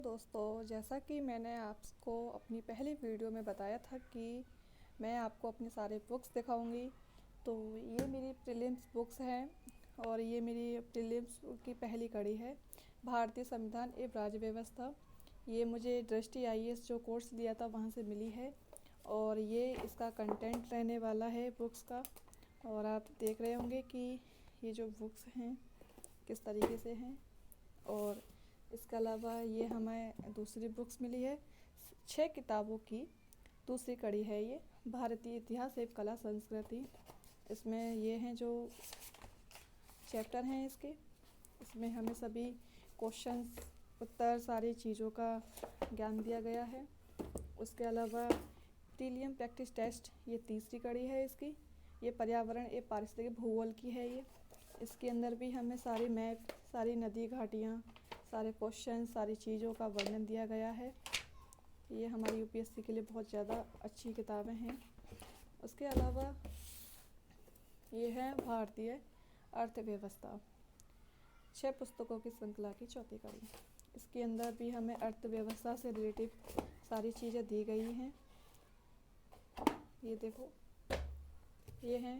दोस्तों, जैसा कि मैंने आपको अपनी पहली वीडियो में बताया था कि मैं आपको अपने सारे बुक्स दिखाऊंगी। तो ये मेरी प्रीलिम्स बुक्स हैं और ये मेरी प्रीलिम्स की पहली कड़ी है, भारतीय संविधान एवं राज्य व्यवस्था। ये मुझे दृष्टि आईएएस जो कोर्स लिया था वहाँ से मिली है और ये इसका कंटेंट रहने वाला है बुक्स का। और आप देख रहे होंगे कि ये जो बुक्स हैं किस तरीके से हैं। और इसके अलावा ये हमें दूसरी बुक्स मिली है, 6 किताबों की दूसरी कड़ी है ये, भारतीय इतिहास एवं कला संस्कृति। इसमें ये हैं जो चैप्टर हैं इसमें हमें सभी क्वेश्चंस उत्तर सारी चीज़ों का ज्ञान दिया गया है। उसके अलावा प्रीलियम प्रैक्टिस टेस्ट ये तीसरी कड़ी है इसकी, ये पर्यावरण एवं पारिस्थितिक भूगोल की है ये। इसके अंदर भी हमें सारी मैप, सारी नदी घाटियाँ, सारे क्वेश्चन, सारी चीज़ों का वर्णन दिया गया है। ये हमारी यूपीएससी के लिए बहुत ज़्यादा अच्छी किताबें हैं। उसके अलावा ये है भारतीय अर्थव्यवस्था, 6 पुस्तकों की श्रृंखला की चौथी कड़ी। इसके अंदर भी हमें अर्थव्यवस्था से रिलेटिव सारी चीज़ें दी गई हैं। ये देखो, ये हैं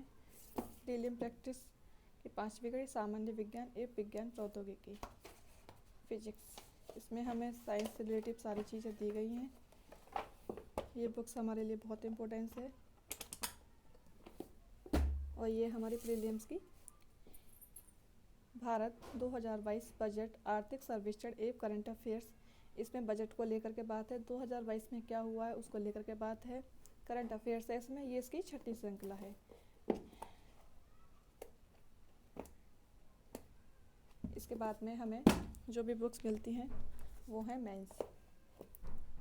प्रीलिम प्रैक्टिस की 5वीं कड़ी, सामान्य विज्ञान एवं विज्ञान प्रौद्योगिकी, फिजिक्स। इसमें हमें साइंस से रिलेटिव सारी चीज़ें दी गई हैं। ये बुक्स हमारे लिए बहुत इम्पोर्टेंस है। और ये हमारी प्रीलिम्स की भारत 2022 बजट, आर्थिक सर्वेक्षण एवं करंट अफेयर्स। इसमें बजट को लेकर के बात है, 2022 में क्या हुआ है उसको लेकर के बात है। करंट अफेयर्स है इसमें, ये इसकी 6ठी श्रृंखला है। इसके बाद में हमें जो भी बुक्स मिलती हैं वो हैं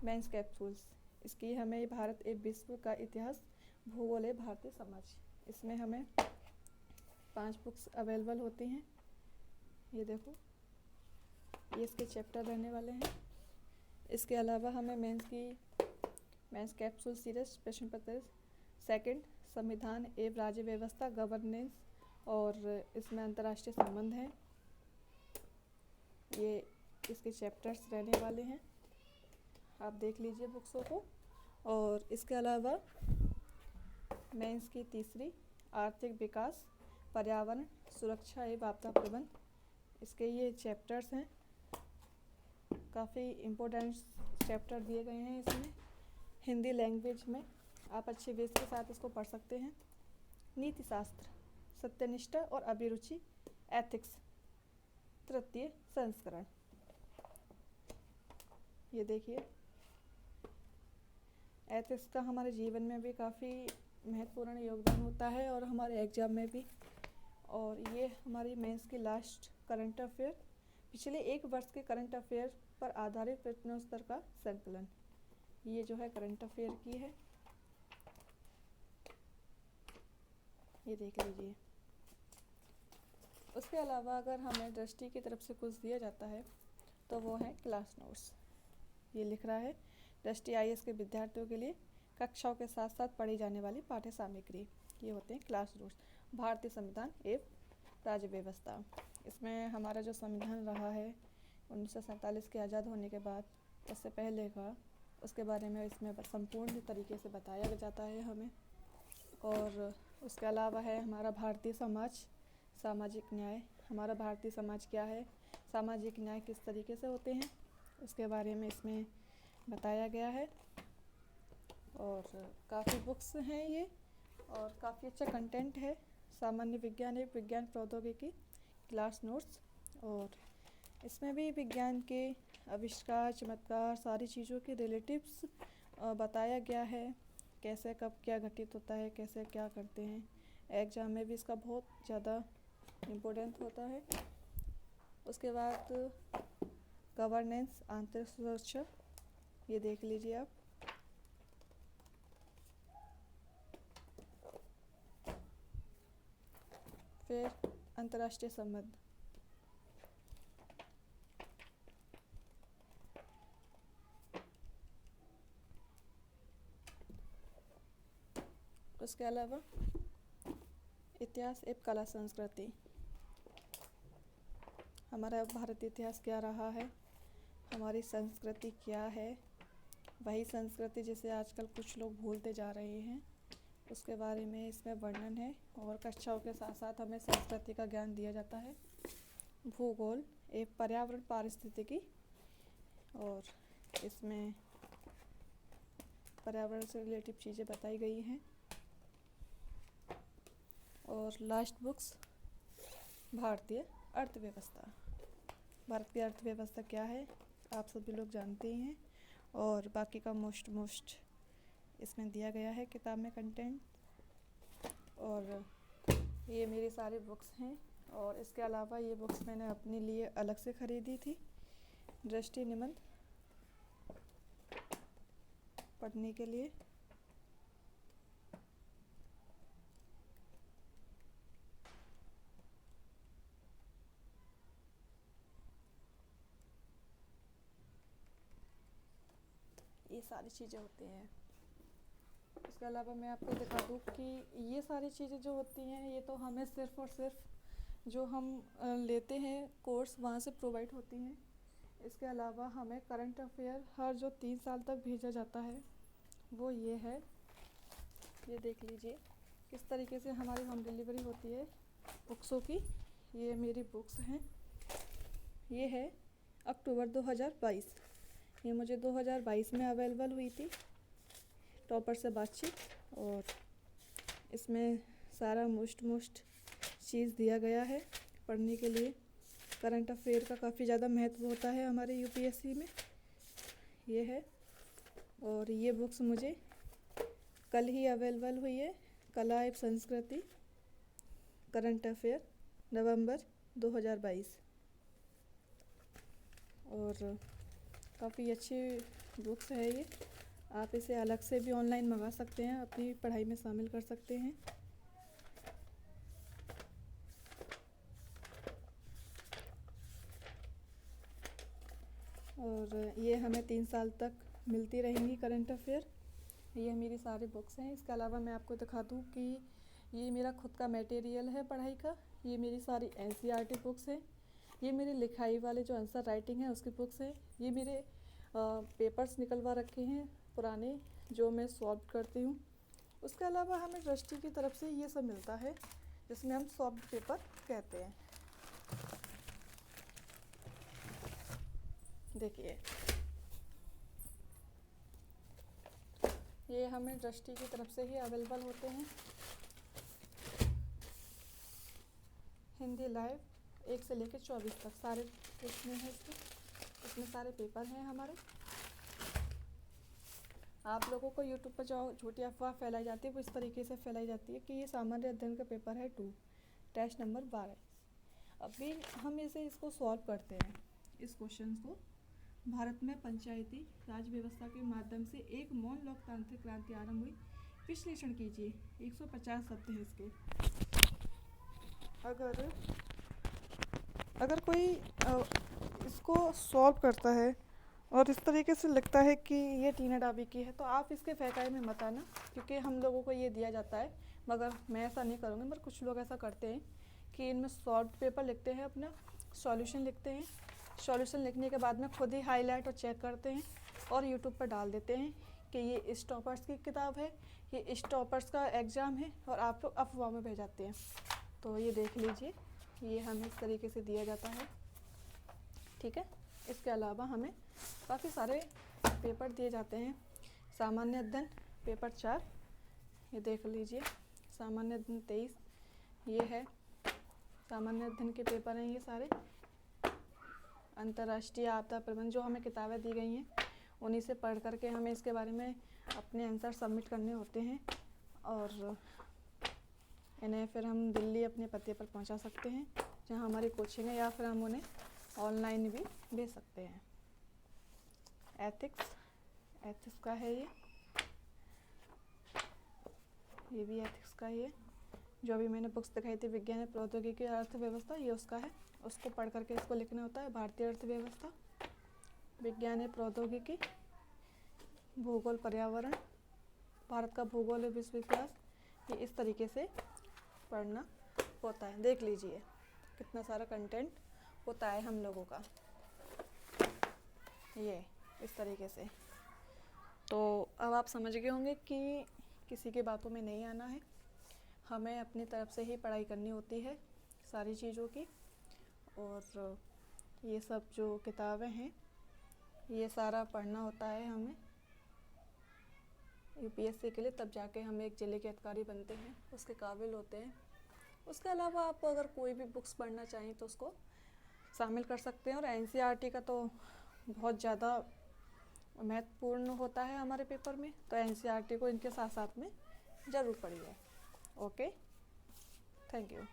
मेंस कैप्सूल्स। इसकी हमें भारत एवं विश्व का इतिहास, भूगोल एवं भारतीय समाज। इसमें हमें 5 बुक्स अवेलेबल होती हैं। ये देखो, ये इसके चैप्टर रहने वाले हैं। इसके अलावा हमें मेंस कैप्सूल सीरीज प्रश्न पत्र सेकंड, संविधान एवं राज्य व्यवस्था, गवर्नेंस, और इसमें अंतर्राष्ट्रीय संबंध हैं। ये इसके चैप्टर्स रहने वाले हैं, आप देख लीजिए बुक्सों को। और इसके अलावा मेंस की तीसरी, आर्थिक विकास, पर्यावरण, सुरक्षा एवं आपदा प्रबंधन, इसके ये चैप्टर्स हैं। काफ़ी इम्पोर्टेंट चैप्टर दिए गए हैं इसमें, हिंदी लैंग्वेज में आप अच्छे बेस के साथ इसको पढ़ सकते हैं। नीति शास्त्र, सत्यनिष्ठा और अभिरुचि, एथिक्स, तृतीय संस्करण। ये देखिए, एथिक्स का हमारे जीवन में भी काफ़ी महत्वपूर्ण योगदान होता है और हमारे एग्जाम में भी। और ये हमारी मेंस की लास्ट करंट अफेयर, पिछले 1 वर्ष के करंट अफेयर पर आधारित प्रश्नोत्तर का संकलन। ये जो है करंट अफेयर की है, ये देख लीजिए। उसके अलावा अगर हमें दृष्टि की तरफ से कुछ दिया जाता है तो वो है क्लास नोट्स। ये लिख रहा है, दृष्टि आईएएस के विद्यार्थियों के लिए कक्षाओं के साथ साथ पढ़ी जाने वाली पाठ्य सामग्री, ये होते हैं क्लास नोट्स। भारतीय संविधान एवं राज्य व्यवस्था, इसमें हमारा जो संविधान रहा है 1947 के आज़ाद होने के बाद, उससे पहले का, उसके बारे में इसमें संपूर्ण तरीके से बताया जाता है हमें। और उसके अलावा है हमारा भारतीय समाज, सामाजिक न्याय। हमारा भारतीय समाज क्या है, सामाजिक न्याय किस तरीके से होते हैं, उसके बारे में इसमें बताया गया है। और काफ़ी बुक्स हैं ये और काफ़ी अच्छा कंटेंट है। सामान्य विज्ञान एवं विज्ञान प्रौद्योगिकी, क्लास नोट्स। और इसमें भी विज्ञान के आविष्कार, चमत्कार, सारी चीज़ों के रिलेटिव्स बताया गया है, कैसे कब क्या घटित होता है, कैसे क्या करते हैं। एग्जाम में भी इसका बहुत ज़्यादा इम्पोर्टेंट होता है। उसके बाद गवर्नेंस, आंतरिक सुरक्षा, ये देख लीजिए आप। फिर अंतर्राष्ट्रीय संबंध, उसके अलावा इतिहास एवं कला संस्कृति, हमारा भारतीय इतिहास क्या रहा है, हमारी संस्कृति क्या है, वही संस्कृति जिसे आजकल कुछ लोग भूलते जा रहे हैं, उसके बारे में इसमें वर्णन है। और कक्षाओं के साथ साथ हमें संस्कृति का ज्ञान दिया जाता है। भूगोल एक पर्यावरण पारिस्थितिकी, और इसमें पर्यावरण से रिलेटिव चीज़ें बताई गई हैं। और लास्ट बुक्स भारतीय अर्थव्यवस्था। भारत की अर्थव्यवस्था क्या है आप सभी लोग जानते ही हैं, और बाकी का मोस्ट इसमें दिया गया है किताब में कंटेंट। और ये मेरी सारी बुक्स हैं, और इसके अलावा ये बुक्स मैंने अपने लिए अलग से ख़रीदी थी दृष्टि निबंध पढ़ने के लिए। ये सारी चीज़ें होती हैं। इसके अलावा मैं आपको दिखा दूँ कि ये सारी चीज़ें जो होती हैं ये तो हमें सिर्फ़ और सिर्फ जो हम लेते हैं कोर्स वहाँ से प्रोवाइड होती हैं। इसके अलावा हमें करंट अफेयर हर जो 3 साल तक भेजा जाता है वो ये है। ये देख लीजिए किस तरीके से हमारी होम डिलीवरी होती है बुक्सों की। ये मेरी बुक्स हैं। ये है अक्टूबर 2022। ये मुझे 2022 में अवेलेबल हुई थी टॉपर से बातचीत, और इसमें सारा मोस्ट चीज़ दिया गया है पढ़ने के लिए। करंट अफेयर का काफ़ी ज़्यादा महत्व होता है हमारे यूपीएससी में। ये है, और ये बुक्स मुझे कल ही अवेलेबल हुई है। कला एवं संस्कृति करंट अफेयर नवंबर 2022, और काफ़ी अच्छी बुक्स है ये। आप इसे अलग से भी ऑनलाइन मंगा सकते हैं, अपनी पढ़ाई में शामिल कर सकते हैं। और ये हमें 3 साल तक मिलती रहेंगी करंट अफेयर। ये मेरी सारी बुक्स हैं। इसके अलावा मैं आपको दिखा दूँ कि ये मेरा खुद का मटेरियल है पढ़ाई का। ये मेरी सारी एनसीईआरटी बुक्स हैं। ये मेरे लिखाई वाले जो आंसर राइटिंग है उसकी बुक्स है। ये मेरे पेपर्स निकलवा रखे हैं पुराने जो मैं सॉल्व करती हूँ। उसके अलावा हमें दृष्टि की तरफ से ये सब मिलता है जिसमें हम सॉफ्ट पेपर कहते हैं। देखिए ये हमें दृष्टि की तरफ से ही अवेलेबल होते हैं। हिंदी लाइव 1 से लेकर 24 तक सारे इसमें है। इसमें सारे पेपर हैं हमारे। आप लोगों को यूट्यूब पर जो झूठी अफवाह फैलाई जाती है वो इस तरीके से फैलाई जाती है कि ये सामान्य अध्ययन का पेपर है 2 टेस्ट नंबर 12। अभी हम इसको सॉल्व करते हैं। इस क्वेश्चन को भारत में पंचायती राज व्यवस्था के माध्यम से एक मौन लोकतांत्रिक क्रांति आरंभ हुई। विश्लेषण कीजिए। 150 शब्द हैं इसके। अगर कोई इसको सॉल्व करता है और इस तरीके से लगता है कि ये टीना डाबी की है तो आप इसके फैकाए में मत आना, क्योंकि हम लोगों को ये दिया जाता है। मगर मैं ऐसा नहीं करूँगी, मगर कुछ लोग ऐसा करते हैं कि इनमें सॉल्व पेपर लिखते हैं, अपना सॉल्यूशन लिखते हैं। सॉल्यूशन लिखने के बाद में खुद ही हाईलाइट और चेक करते हैं और यूट्यूब पर डाल देते हैं कि ये इस टॉपर्स की किताब है, ये इस टॉपर्स का एग्ज़ाम है, और आप लोग अफवाह में भेजाते हैं। तो ये देख लीजिए, ये हमें इस तरीके से दिया जाता है। ठीक है। इसके अलावा हमें काफ़ी सारे पेपर दिए जाते हैं। सामान्य अध्ययन पेपर 4, ये देख लीजिए। सामान्य अध्ययन 23 ये है। सामान्य अध्ययन के पेपर हैं ये सारे। अंतर्राष्ट्रीय आपदा प्रबंधन जो हमें किताबें दी गई हैं उन्हीं से पढ़ करके हमें इसके बारे में अपने आंसर सबमिट करने होते हैं, और इन्हें फिर हम दिल्ली अपने पते पर पहुंचा सकते हैं जहां हमारी कोचिंग है, या फिर हम उन्हें ऑनलाइन भी भेज सकते हैं। एथिक्स का है ये भी एथिक्स का ही है। जो अभी मैंने बुक्स दिखाई थी विज्ञान प्रौद्योगिकी अर्थव्यवस्था, ये उसका है। उसको पढ़ करके इसको लिखना होता है। भारतीय अर्थव्यवस्था, विज्ञान प्रौद्योगिकी, भूगोल पर्यावरण, भारत का भूगोल और विश्व इतिहास, ये इस तरीके से पढ़ना होता है। देख लीजिए कितना सारा कंटेंट होता है हम लोगों का। ये इस तरीके से। तो अब आप समझ गए होंगे कि किसी की बातों में नहीं आना है, हमें अपनी तरफ से ही पढ़ाई करनी होती है सारी चीज़ों की। और ये सब जो किताबें हैं ये सारा पढ़ना होता है हमें यूपीएससी के लिए, तब जाके हम एक जिले के अधिकारी बनते हैं, उसके काबिल होते हैं। उसके अलावा आप अगर कोई भी बुक्स पढ़ना चाहें तो उसको शामिल कर सकते हैं। और एनसीईआरटी का तो बहुत ज़्यादा महत्वपूर्ण होता है हमारे पेपर में, तो एनसीईआरटी को इनके साथ साथ में ज़रूर पढ़िए। Okay, thank you.